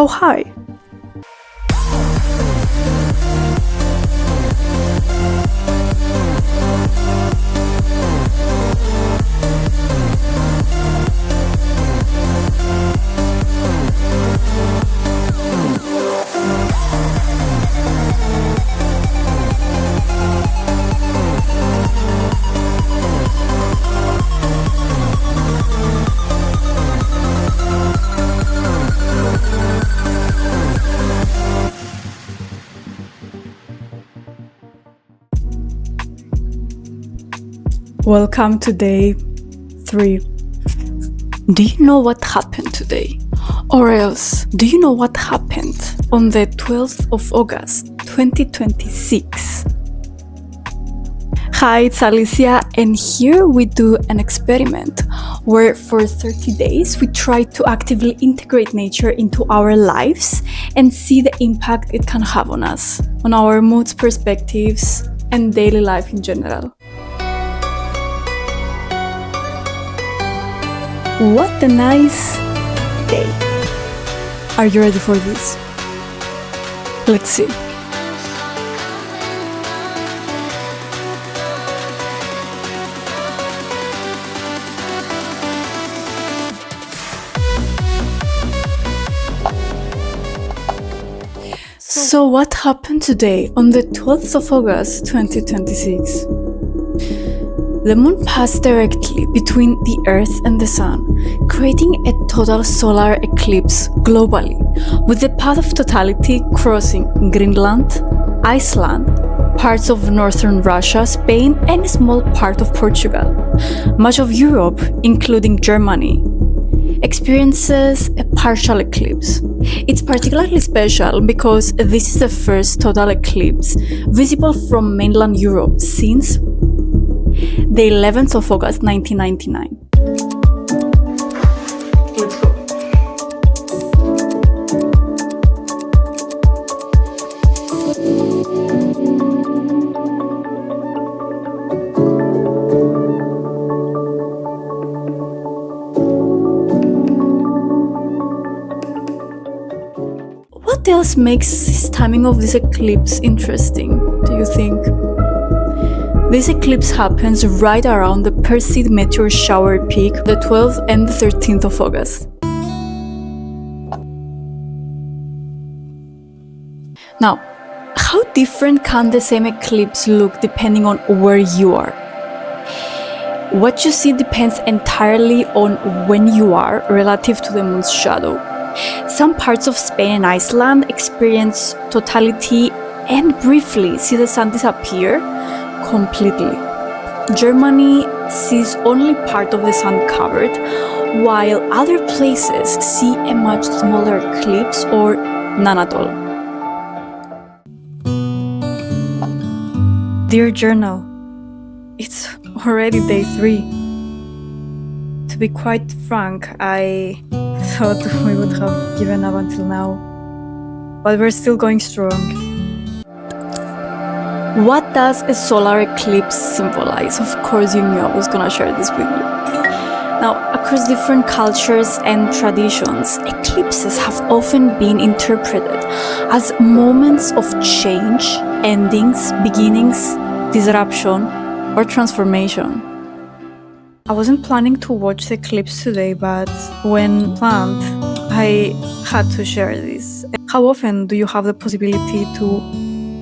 so high? Welcome to day 3. Do you know what happened today? Or else, do you know what happened on the 12th of August, 2026? Hi, it's Alicia, and here we do an experiment where for 30 days we try to actively integrate nature into our lives and see the impact it can have on us, on our moods, perspectives, and daily life in general. What a nice day! Are you ready for this? Let's see. So what happened today on the 12th of August 2026? The moon passed directly between the Earth and the Sun, creating a total solar eclipse globally, with the path of totality crossing Greenland, Iceland, parts of northern Russia, Spain, and a small part of Portugal. Much of Europe, including Germany, experiences a partial eclipse. It's particularly special because this is the first total eclipse visible from mainland Europe since the 11th of August 1999. Let's go. What else makes this timing of this eclipse interesting, do you think? This eclipse happens right around the Perseid meteor shower peak, the 12th and the 13th of August. Now, how different can the same eclipse look depending on where you are? What you see depends entirely on when you are relative to the moon's shadow. Some parts of Spain and Iceland experience totality and briefly see the sun disappear completely. Germany sees only part of the sun covered, while other places see a much smaller eclipse or none at all. Dear journal, it's already day 3. To be quite frank, I thought we would have given up until now, but we're still going strong. What does a solar eclipse symbolize? Of course you knew I was gonna share this with you. Now, across different cultures and traditions, eclipses have often been interpreted as moments of change, endings, beginnings, disruption, or transformation. I wasn't planning to watch the eclipse today, but when planned, I had to share this. How often do you have the possibility to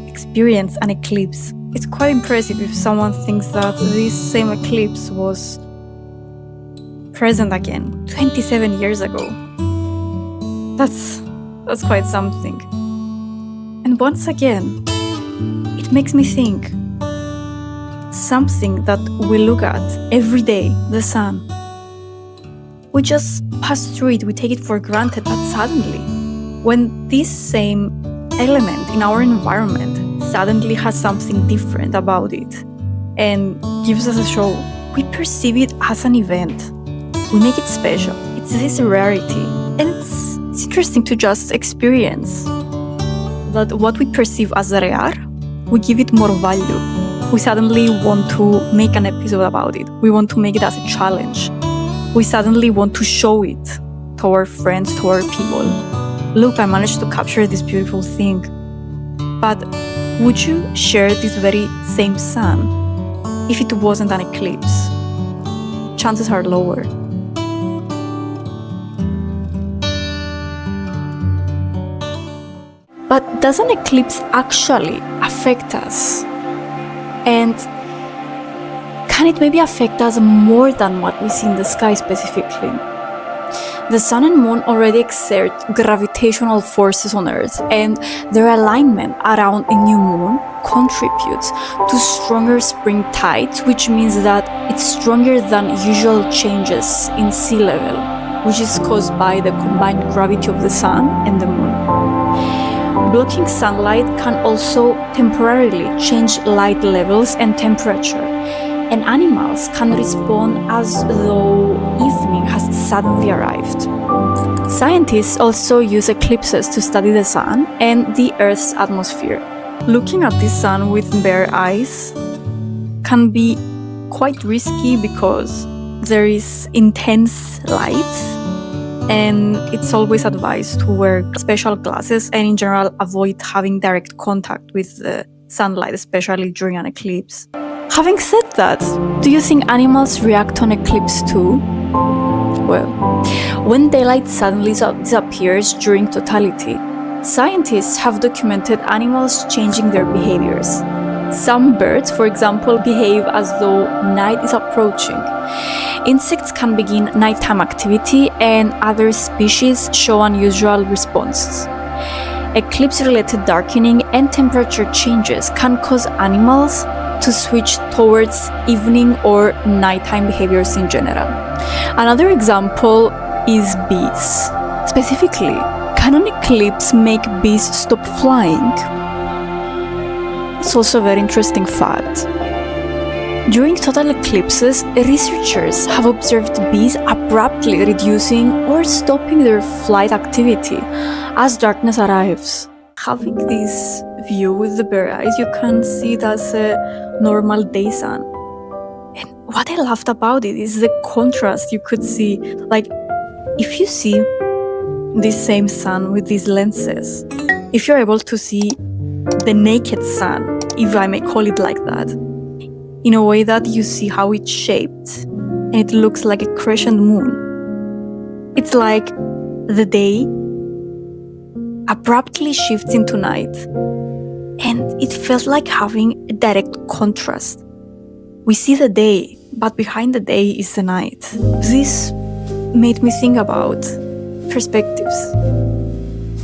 experience an eclipse? It's quite impressive if someone thinks that this same eclipse was present again 27 years ago. That's quite something. And once again, it makes me think, something that we look at every day, the sun, we just pass through it, we take it for granted, but suddenly, when this same element in our environment suddenly has something different about it and gives us a show, we perceive it as an event. We make it special. It's this rarity. And it's interesting to just experience that what we perceive as rare, we give it more value. We suddenly want to make an episode about it. We want to make it as a challenge. We suddenly want to show it to our friends, to our people. look, I managed to capture this beautiful thing. But would you share this very same sun if it wasn't an eclipse? Chances are lower. But does an eclipse actually affect us? And can it maybe affect us more than what we see in the sky specifically? The sun and moon already exert gravitational forces on Earth, and their alignment around a new moon contributes to stronger spring tides, which means that it's stronger than usual changes in sea level, which is caused by the combined gravity of the sun and the moon. Blocking sunlight can also temporarily change light levels and temperature, and animals can respond as though evening has suddenly arrived. Scientists also use eclipses to study the sun and the Earth's atmosphere. Looking at the sun with bare eyes can be quite risky because there is intense light, and it's always advised to wear special glasses and in general avoid having direct contact with the sunlight, especially during an eclipse. Having said that, do you think animals react on eclipse too? Well, when daylight suddenly disappears during totality, scientists have documented animals changing their behaviors. Some birds, for example, behave as though night is approaching. Insects can begin nighttime activity, and other species show unusual responses. Eclipse-related darkening and temperature changes can cause animals to switch towards evening or nighttime behaviors in general. Another example is bees. Specifically, can an eclipse make bees stop flying? It's also a very interesting fact. During total eclipses, researchers have observed bees abruptly reducing or stopping their flight activity as darkness arrives. Having this view with the bare eyes, you can see it as a normal day sun. And what I loved about it is the contrast you could see. Like, if you see this same sun with these lenses, if you're able to see the naked sun, if I may call it like that, in a way that you see how it's shaped, and it looks like a crescent moon. It's like the day abruptly shifts into night, and it felt like having a direct contrast. We see the day, but behind the day is the night. This made me think about perspectives.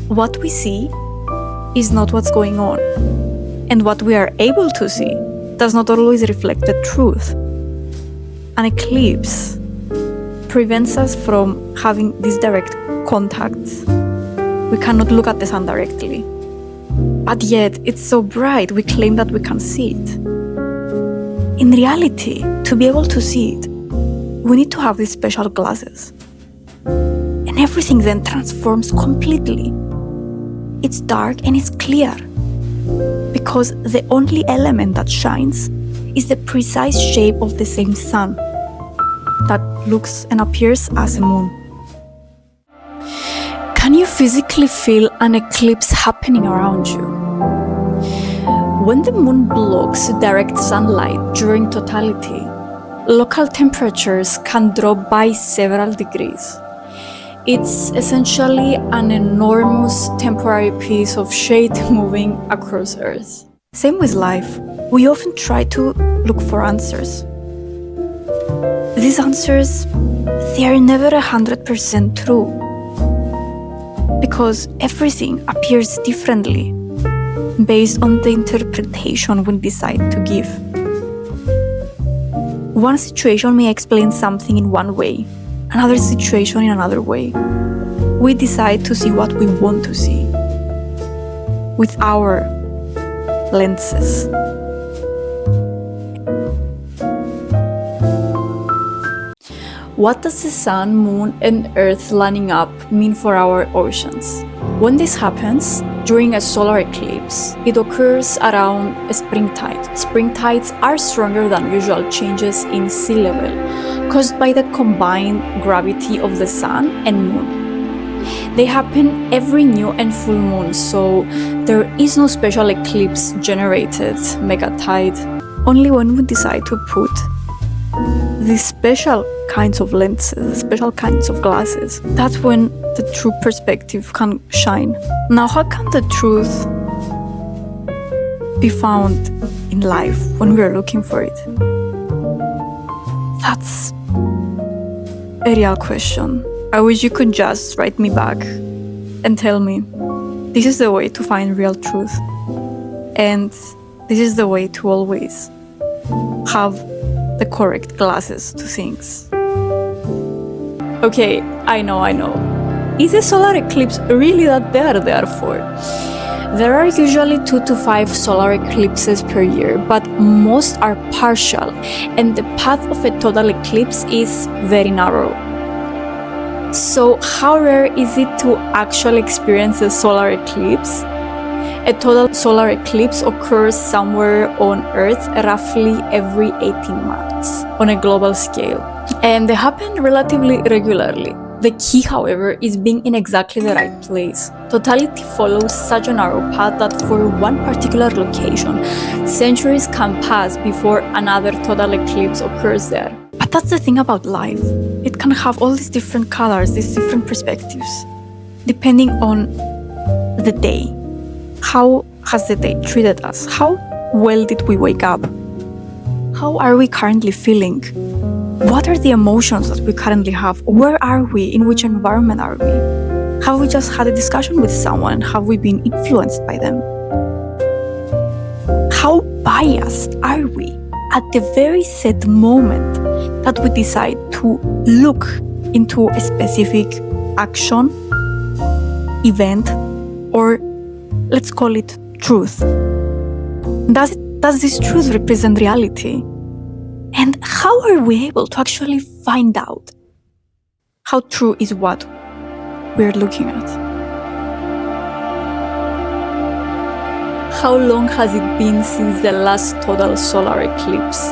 What we see is not what's going on, and what we are able to see does not always reflect the truth. An eclipse prevents us from having this direct contact. We cannot look at the sun directly. But yet, it's so bright, we claim that we can see it. In reality, to be able to see it, we need to have these special glasses. And everything then transforms completely. It's dark and it's clear, because the only element that shines is the precise shape of the same sun that looks and appears as a moon. Can you physically feel an eclipse happening around you? When the moon blocks direct sunlight during totality, local temperatures can drop by several degrees. It's essentially an enormous temporary piece of shade moving across Earth. Same with life. We often try to look for answers. These answers, they are never 100% true, because everything appears differently based on the interpretation we decide to give. One situation may explain something in one way, another situation in another way. We decide to see what we want to see with our lenses. What does the sun, moon, and earth lining up mean for our oceans? When this happens, during a solar eclipse, it occurs around a spring tide. Spring tides are stronger than usual changes in sea level, caused by the combined gravity of the sun and moon. They happen every new and full moon, so there is no special eclipse generated mega tide. Only when we decide to put these special kinds of lenses, special kinds of glasses, that's when the true perspective can shine. Now, how can the truth be found in life when we are looking for it? That's a real question. I wish you could just write me back and tell me, this is the way to find real truth. And this is the way to always have the correct glasses to things. Okay, I know. Is a solar eclipse really that they are there for? There are usually 2 to 5 solar eclipses per year, but most are partial, and the path of a total eclipse is very narrow. So how rare is it to actually experience a solar eclipse? A total solar eclipse occurs somewhere on Earth roughly every 18 months on a global scale, and they happen relatively regularly. The key, however, is being in exactly the right place. Totality follows such a narrow path that for one particular location, centuries can pass before another total eclipse occurs there. But that's the thing about life. It can have all these different colors, these different perspectives, depending on the day. How has the day treated us? How well did we wake up? How are we currently feeling? What are the emotions that we currently have? Where are we? In which environment are we? Have we just had a discussion with someone? Have we been influenced by them? How biased are we at the very set moment that we decide to look into a specific action, event, or let's call it truth? Does this truth represent reality? And how are we able to actually find out how true is what we're looking at? How long has it been since the last total solar eclipse?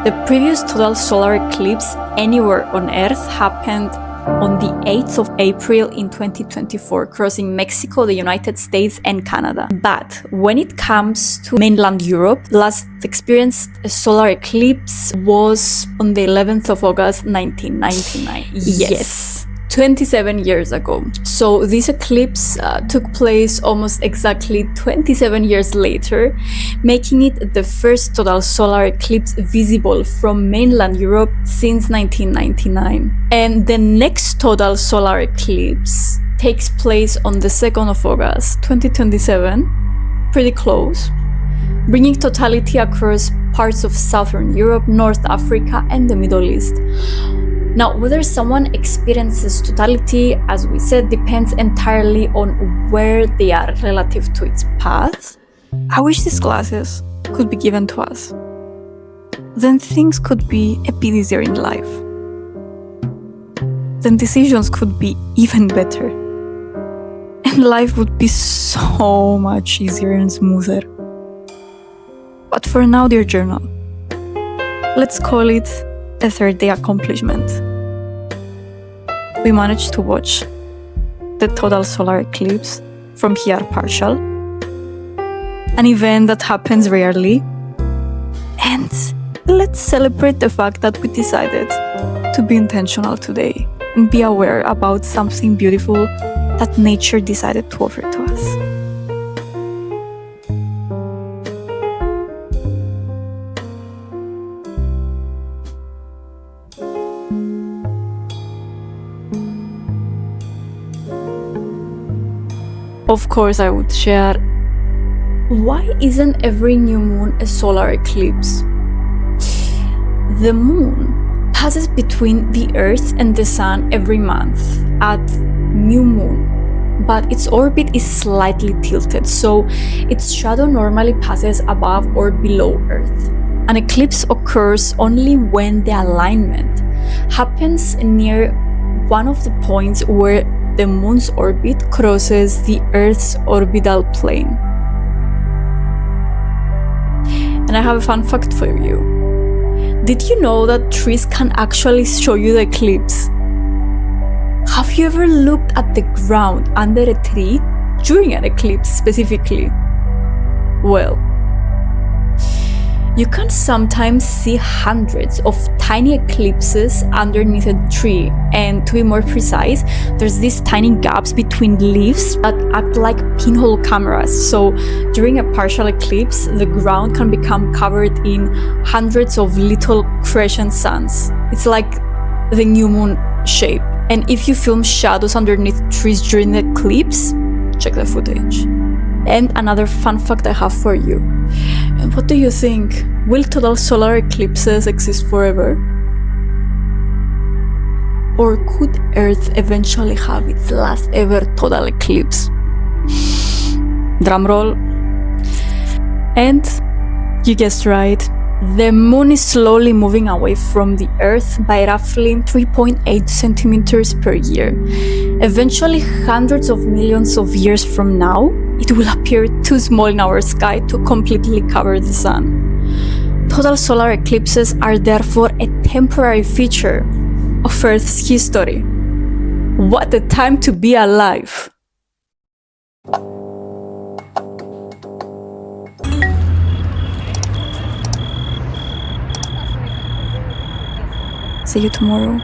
The previous total solar eclipse anywhere on Earth happened on the 8th of April in 2024, crossing Mexico, the United States, and Canada. But when it comes to mainland Europe, last experienced solar eclipse was on the 11th of August 1999. Yes. 27 years ago. So this eclipse took place almost exactly 27 years later, making it the first total solar eclipse visible from mainland Europe since 1999. And the next total solar eclipse takes place on the 2nd of August 2027, pretty close, bringing totality across parts of Southern Europe, North Africa, and the Middle East. Now, whether someone experiences totality, as we said, depends entirely on where they are relative to its path. I wish these glasses could be given to us. Then things could be a bit easier in life. Then decisions could be even better. And life would be so much easier and smoother. But for now, dear journal, let's call it a third-day accomplishment. We managed to watch the total solar eclipse from here partial, an event that happens rarely, and let's celebrate the fact that we decided to be intentional today and be aware about something beautiful that nature decided to offer to us. Of course, I would share, why isn't every new moon a solar eclipse? The moon passes between the Earth and the Sun every month at new moon, but its orbit is slightly tilted, so its shadow normally passes above or below Earth. An eclipse occurs only when the alignment happens near one of the points where the moon's orbit crosses the Earth's orbital plane. And I have a fun fact for you. Did you know that trees can actually show you the eclipse? Have Have you ever looked at the ground under a tree during an eclipse specifically? Well, you can sometimes see hundreds of tiny eclipses underneath a tree, and to be more precise, there's these tiny gaps between leaves that act like pinhole cameras. So during a partial eclipse, the ground can become covered in hundreds of little crescent suns. It's like the new moon shape. And if you film shadows underneath trees during the eclipse, check the footage. And another fun fact I have for you. And what do you think? Will total solar eclipses exist forever? Or could Earth eventually have its last ever total eclipse? Drumroll. And you guessed right. The moon is slowly moving away from the Earth by roughly 3.8 centimeters per year. Eventually, hundreds of millions of years from now, it will appear too small in our sky to completely cover the sun. Total solar eclipses are therefore a temporary feature of Earth's history. What a time to be alive! See you tomorrow.